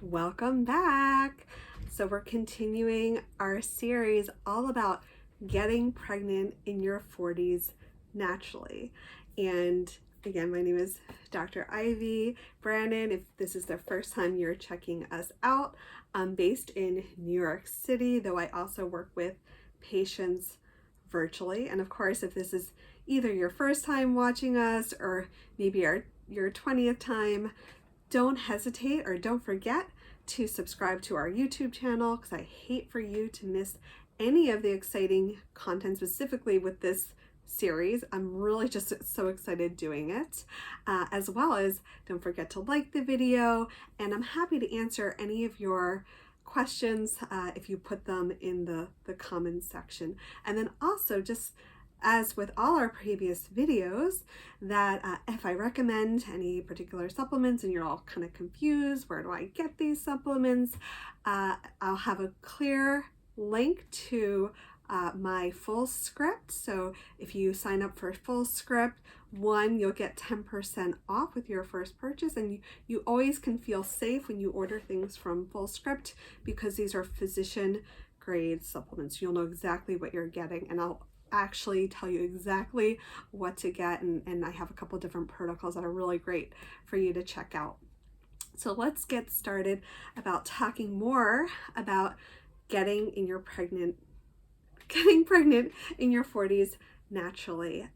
Welcome back. So we're continuing our series all about getting pregnant in your 40s naturally. And again, my name is Dr. Ivy Branin. If this is the first time you're checking us out, I'm based in New York City, though I also work with patients virtually. And of course, if this is either your first time watching us or maybe your 20th time, don't hesitate or don't forget to subscribe to our YouTube channel, because I hate for you to miss any of the exciting content, specifically with this series. I'm really just so excited doing it. As well as don't forget to like the video, and I'm happy to answer any of your questions if you put them in the comments section. And then also, just as with all our previous videos, that if I recommend any particular supplements and you're all kind of confused, where do I get these supplements? I'll have a clear link to my full script. So if you sign up for full script, you'll get 10% off with your first purchase, and you always can feel safe when you order things from full script, because these are physician grade supplements. You'll know exactly what you're getting, and I'll actually tell you exactly what to get, and I have a couple different protocols that are really great for you to check out. So let's get started about talking more about getting pregnant in your 40s naturally.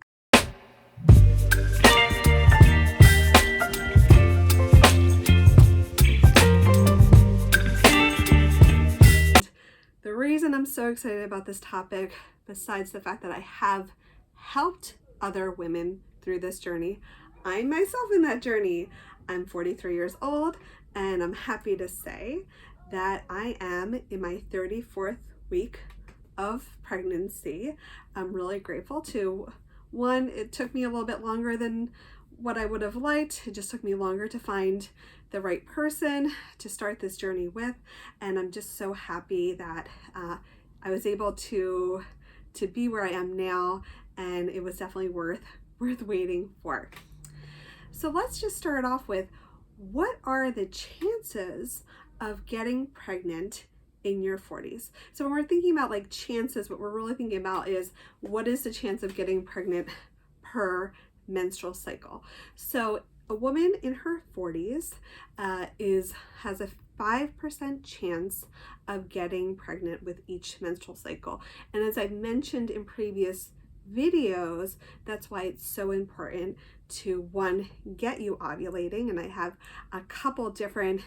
The reason I'm so excited about this topic, besides the fact that I have helped other women through this journey, I'm myself in that journey. I'm 43 years old, and I'm happy to say that I am in my 34th week of pregnancy. I'm really grateful to, one, it took me a little bit longer than what I would have liked. It just took me longer to find the right person to start this journey with, and I'm just so happy that I was able to be where I am now, and it was definitely worth waiting for. So let's just start off with, what are the chances of getting pregnant in your 40s? So when we're thinking about like chances, what we're really thinking about is, what is the chance of getting pregnant per menstrual cycle? So a woman in her 40s has a 5% chance of getting pregnant with each menstrual cycle. And as I've mentioned in previous videos, that's why it's so important to, one, get you ovulating, and I have a couple different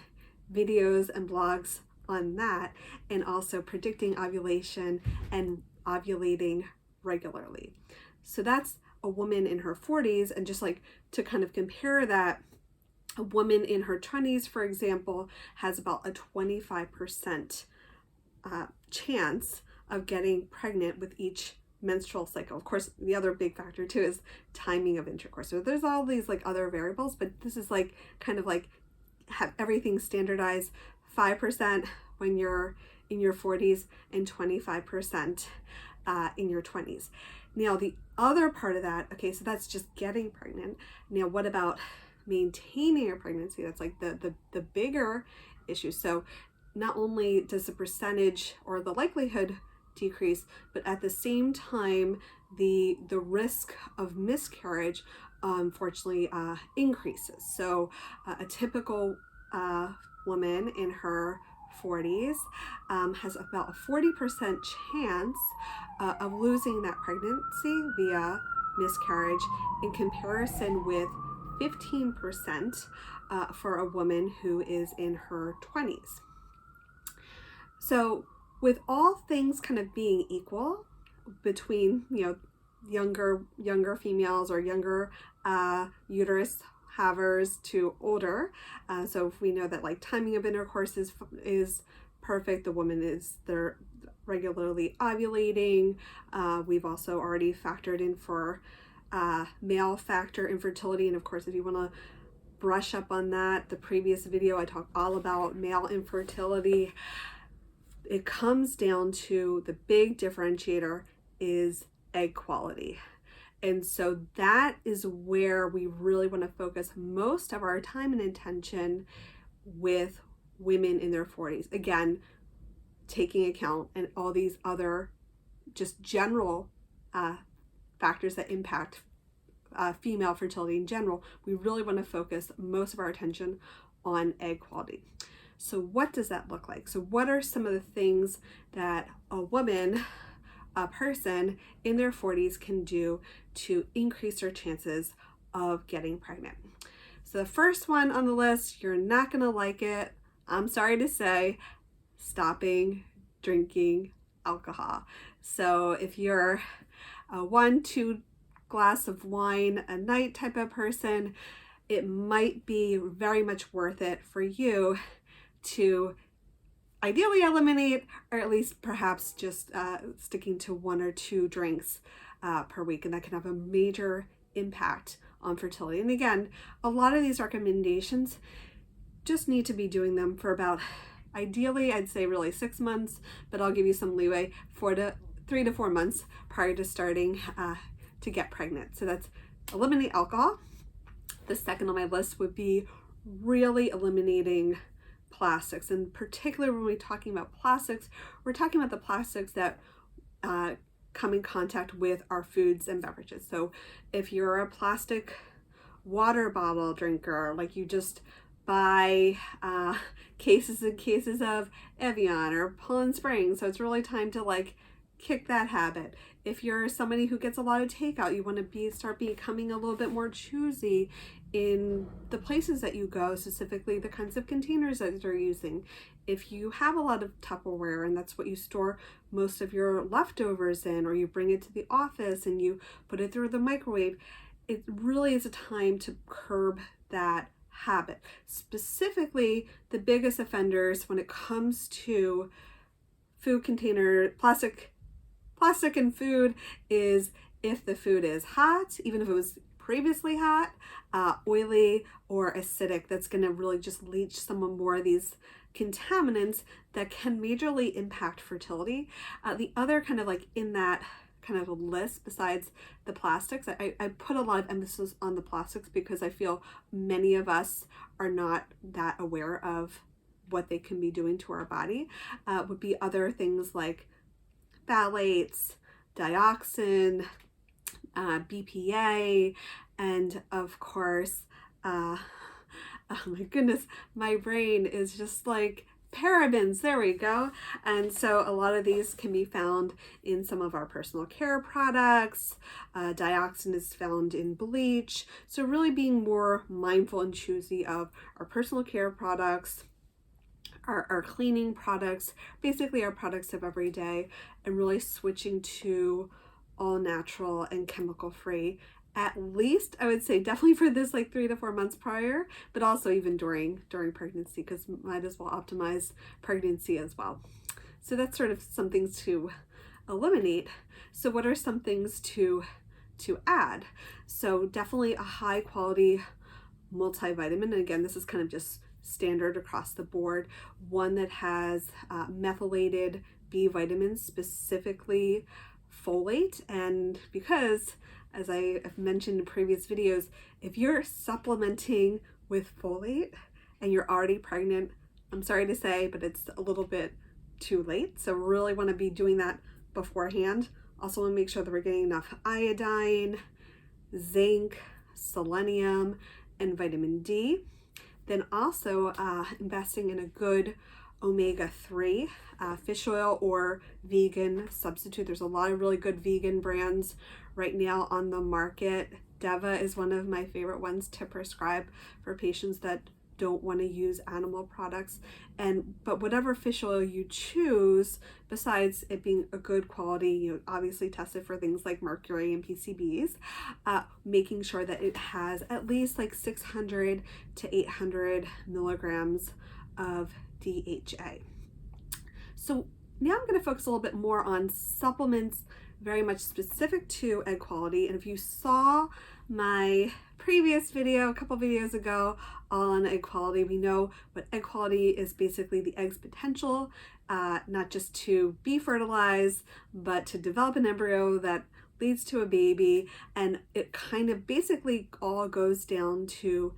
videos and blogs on that, and also predicting ovulation and ovulating regularly. So that's a woman in her 40s, and just like to kind of compare that, a woman in her 20s, for example, has about a 25% chance of getting pregnant with each menstrual cycle. Of course, the other big factor too is timing of intercourse. So there's all these like other variables, but this is like kind of like have everything standardized: 5% when you're in your 40s and 25% in your 20s. Now, the other part of that, okay, so that's just getting pregnant. Now, what about maintaining your pregnancy? That's like the bigger issue. So not only does the percentage or the likelihood decrease, but at the same time, the risk of miscarriage unfortunately increases. So a typical woman in her 40s has about a 40% chance of losing that pregnancy via miscarriage, in comparison with 15% for a woman who is in her 20s. So with all things kind of being equal between, younger females or younger uterus havers to older, so if we know that like timing of intercourse is perfect, the woman they're regularly ovulating. We've also already factored in for male factor infertility, and of course, if you want to brush up on that, the previous video I talked all about male infertility. It comes down to, the big differentiator is egg quality. And so that is where we really want to focus most of our time and attention with women in their 40s. Again, taking account and all these other just general factors that impact female fertility in general, we really want to focus most of our attention on egg quality. So what does that look like? So what are some of the things that a person in their 40s can do to increase their chances of getting pregnant? So the first one on the list, you're not going to like it, I'm sorry to say, stopping drinking alcohol. So if you're a 1-2 glass of wine a night type of person, it might be very much worth it for you to ideally eliminate, or at least perhaps just sticking to 1 or 2 drinks per week, and that can have a major impact on fertility. And again, a lot of these recommendations just need to be doing them for about, ideally I'd say really 6 months, but I'll give you some leeway, 3 to 4 months prior to starting to get pregnant. So that's eliminate alcohol. The second on my list would be really eliminating plastics. And particularly when we're talking about plastics, we're talking about the plastics that come in contact with our foods and beverages. So if you're a plastic water bottle drinker, like you just buy cases and cases of Evian or Poland Spring, so it's really time to like kick that habit. If you're somebody who gets a lot of takeout, you want to start becoming a little bit more choosy in the places that you go, specifically the kinds of containers that you're using. If you have a lot of Tupperware and that's what you store most of your leftovers in, or you bring it to the office and you put it through the microwave, it really is a time to curb that habit. Specifically, the biggest offenders when it comes to food container, plastic and food, is if the food is hot, even if it was previously hot, oily or acidic, that's going to really just leach some more of these contaminants that can majorly impact fertility. The other kind of like in that kind of a list besides the plastics, I put a lot of emphasis on the plastics because I feel many of us are not that aware of what they can be doing to our body. Would be other things like phthalates, dioxin, BPA, and of course, oh my goodness, my brain is just like parabens, there we go. And so a lot of these can be found in some of our personal care products. Dioxin is found in bleach. So really being more mindful and choosy of our personal care products, our cleaning products, basically our products of every day, and really switching to all natural and chemical free, at least I would say definitely for this like 3 to 4 months prior, but also even during pregnancy, because might as well optimize pregnancy as well. So that's sort of some things to eliminate. So what are some things to add? So definitely a high quality multivitamin, and again, this is kind of just standard across the board, one that has methylated B vitamins, specifically folate. And because, as I have mentioned in previous videos, if you're supplementing with folate and you're already pregnant, I'm sorry to say, but it's a little bit too late. So really want to be doing that beforehand. Also want to make sure that we're getting enough iodine, zinc, selenium, and vitamin D. Then also investing in a good omega-3 fish oil or vegan substitute. There's a lot of really good vegan brands right now on the market. Deva is one of my favorite ones to prescribe for patients that don't want to use animal products. But whatever fish oil you choose, besides it being a good quality, obviously tested for things like mercury and PCBs, making sure that it has at least like 600 to 800 milligrams of DHA. So now I'm going to focus a little bit more on supplements very much specific to egg quality. And if you saw my previous video, a couple videos ago, all on egg quality, we know what egg quality is: basically the egg's potential, not just to be fertilized, but to develop an embryo that leads to a baby. And it kind of basically all goes down to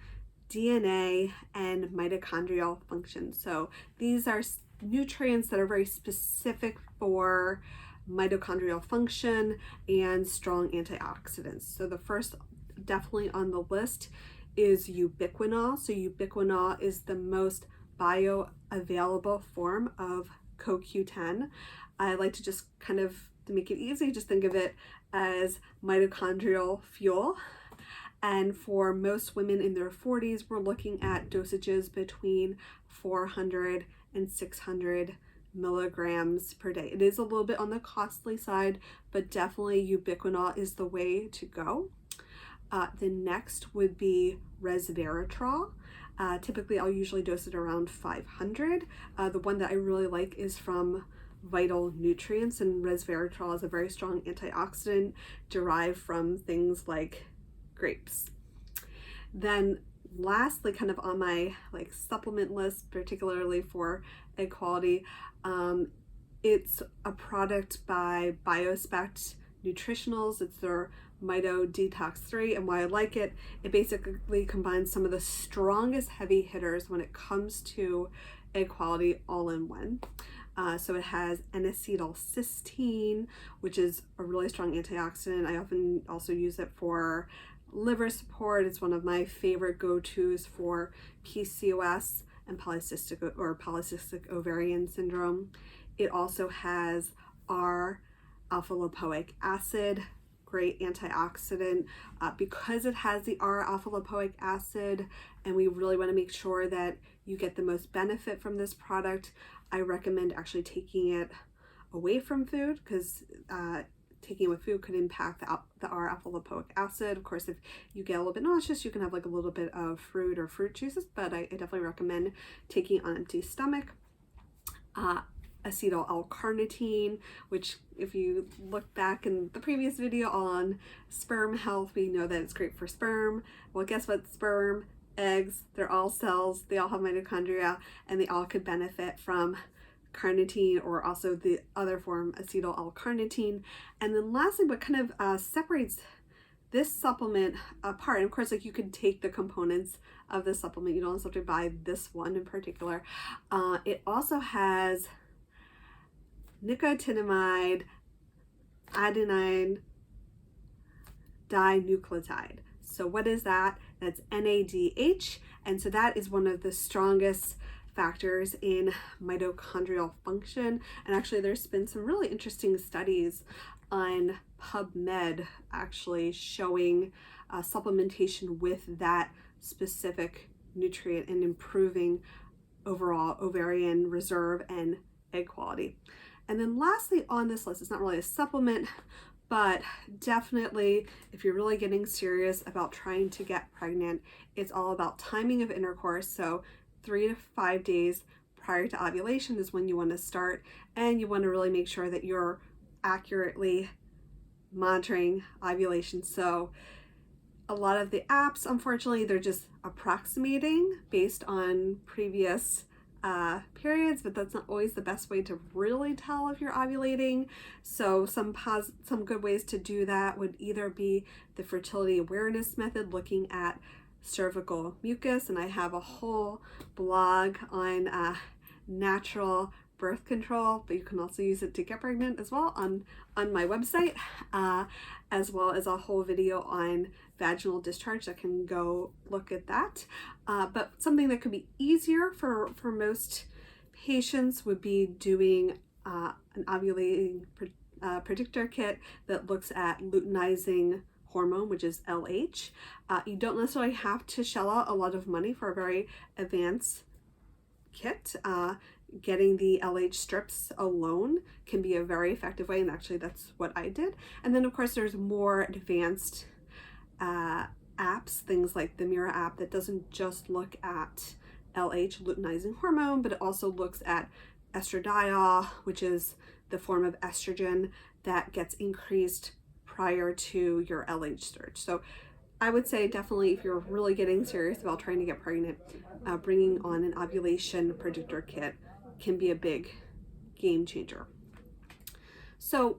DNA, and mitochondrial function. So these are nutrients that are very specific for mitochondrial function and strong antioxidants. So the first definitely on the list is ubiquinol. So ubiquinol is the most bioavailable form of CoQ10. I like to just kind of, to make it easy, just think of it as mitochondrial fuel. And for most women in their 40s, we're looking at dosages between 400 and 600 milligrams per day. It is a little bit on the costly side, but definitely ubiquinol is the way to go. The next would be resveratrol. Typically, I'll usually dose it around 500. The one that I really like is from Vital Nutrients, and resveratrol is a very strong antioxidant derived from things like grapes. Then lastly, kind of on my supplement list, particularly for egg quality, it's a product by Biospect Nutritionals. It's their Mito Detox 3, and why I like it, it basically combines some of the strongest heavy hitters when it comes to egg quality all in one. So it has N-acetylcysteine, which is a really strong antioxidant. I often also use it for liver support. It's one of my favorite go-tos for PCOS and polycystic ovarian syndrome. It also has R-alpha lipoic acid, great antioxidant. Because it has the R-alpha lipoic acid, and we really want to make sure that you get the most benefit from this product, I recommend actually taking it away from food, because taking it with food could impact the R-alpha lipoic acid. Of course, if you get a little bit nauseous, you can have a little bit of fruit or fruit juices, but I definitely recommend taking it on empty stomach. Acetyl L-carnitine, which if you look back in the previous video on sperm health, we know that it's great for sperm. Well, guess what? Sperm, eggs, they're all cells, they all have mitochondria, and they all could benefit from carnitine, or also the other form, acetyl L-carnitine. And then lastly, what kind of separates this supplement apart, and of course, you could take the components of the supplement, you don't have to buy this one in particular. It also has nicotinamide adenine dinucleotide. So what is that? That's NADH, and so that is one of the strongest factors in mitochondrial function. And actually, there's been some really interesting studies on PubMed actually showing supplementation with that specific nutrient and improving overall ovarian reserve and egg quality. And then lastly on this list, it's not really a supplement, but definitely if you're really getting serious about trying to get pregnant, it's all about timing of intercourse. So 3 to 5 days prior to ovulation is when you want to start, and you want to really make sure that you're accurately monitoring ovulation. So a lot of the apps, unfortunately, they're just approximating based on previous periods, but that's not always the best way to really tell if you're ovulating. So some good ways to do that would either be the fertility awareness method, looking at cervical mucus, and I have a whole blog on natural birth control, but you can also use it to get pregnant as well on my website, as well as a whole video on vaginal discharge that can go look at that. But something that could be easier for most patients would be doing an ovulating predictor kit that looks at luteinizing hormone, which is LH. You don't necessarily have to shell out a lot of money for a very advanced kit. Getting the LH strips alone can be a very effective way, and actually that's what I did. And then of course there's more advanced apps, things like the Mira app that doesn't just look at LH, luteinizing hormone, but it also looks at estradiol, which is the form of estrogen that gets increased prior to your LH surge. So I would say definitely if you're really getting serious about trying to get pregnant, bringing on an ovulation predictor kit can be a big game changer. So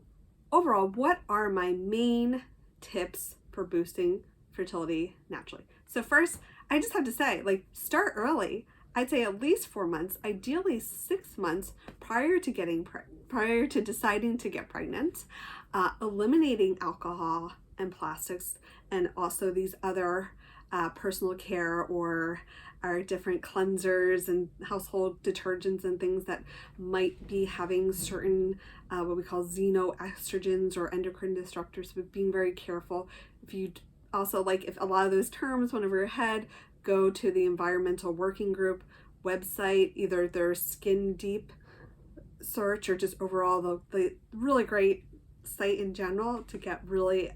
overall, what are my main tips for boosting fertility naturally? So first, I just have to say, like, start early. I'd say at least 4 months, ideally 6 months prior to deciding to get pregnant, eliminating alcohol and plastics, and also these other personal care or our different cleansers and household detergents and things that might be having certain what we call xenoestrogens or endocrine disruptors, but being very careful. If you also, like, if a lot of those terms went over your head, go to the Environmental Working Group website, either their Skin Deep search or just overall the really great site in general to get really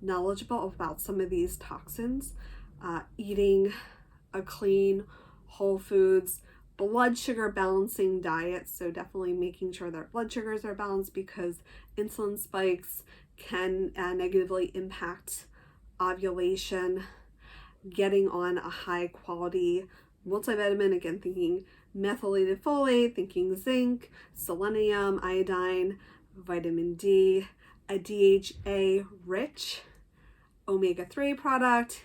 knowledgeable about some of these toxins. Eating a clean, whole foods, blood sugar balancing diet, so definitely making sure that blood sugars are balanced, because insulin spikes can negatively impact ovulation. Getting on a high quality multivitamin, again thinking methylated folate, thinking zinc, selenium, iodine, vitamin D, a DHA rich omega-3 product,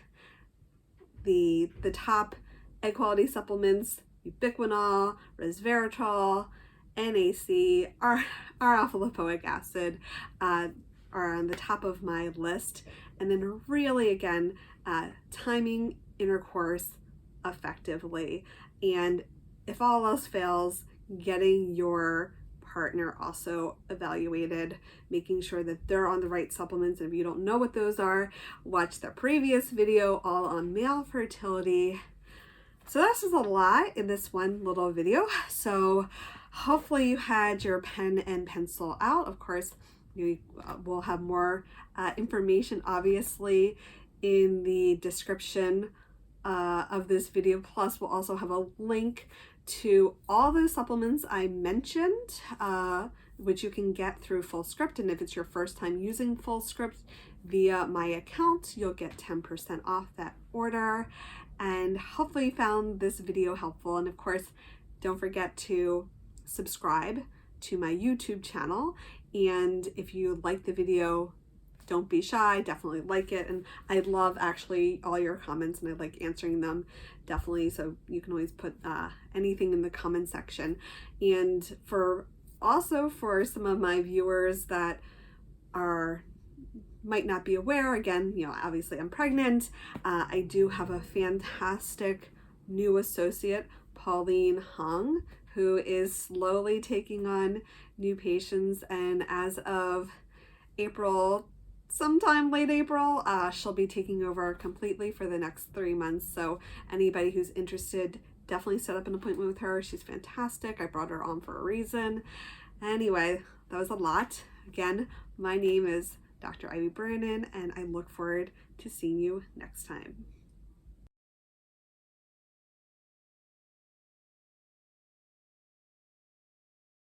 the top egg quality supplements, ubiquinol, resveratrol, NAC, R-alpha lipoic acid are on the top of my list. And then really, again, timing intercourse effectively. And if all else fails, getting your partner also evaluated, making sure that they're on the right supplements. And if you don't know what those are, watch the previous video all on male fertility. So that's just a lot in this one little video. So hopefully you had your pen and pencil out. Of course, you will have more information obviously in the description of this video. Plus we'll also have a link to all those supplements I mentioned, which you can get through Fullscript. And if it's your first time using Fullscript via my account, you'll get 10% off that order. And hopefully you found this video helpful. And of course, don't forget to subscribe to my YouTube channel. And if you like the video, don't be shy, definitely like it. And I love actually all your comments, and I like answering them, definitely. So you can always put anything in the comment section. And for some of my viewers that might not be aware, again, obviously I'm pregnant. I do have a fantastic new associate, Pauline Hung, who is slowly taking on new patients. And as of sometime late April, she'll be taking over completely for the next 3 months. So anybody who's interested, definitely set up an appointment with her. She's fantastic. I brought her on for a reason. Anyway, that was a lot. Again, my name is Dr. Ivy Branin, and I look forward to seeing you next time.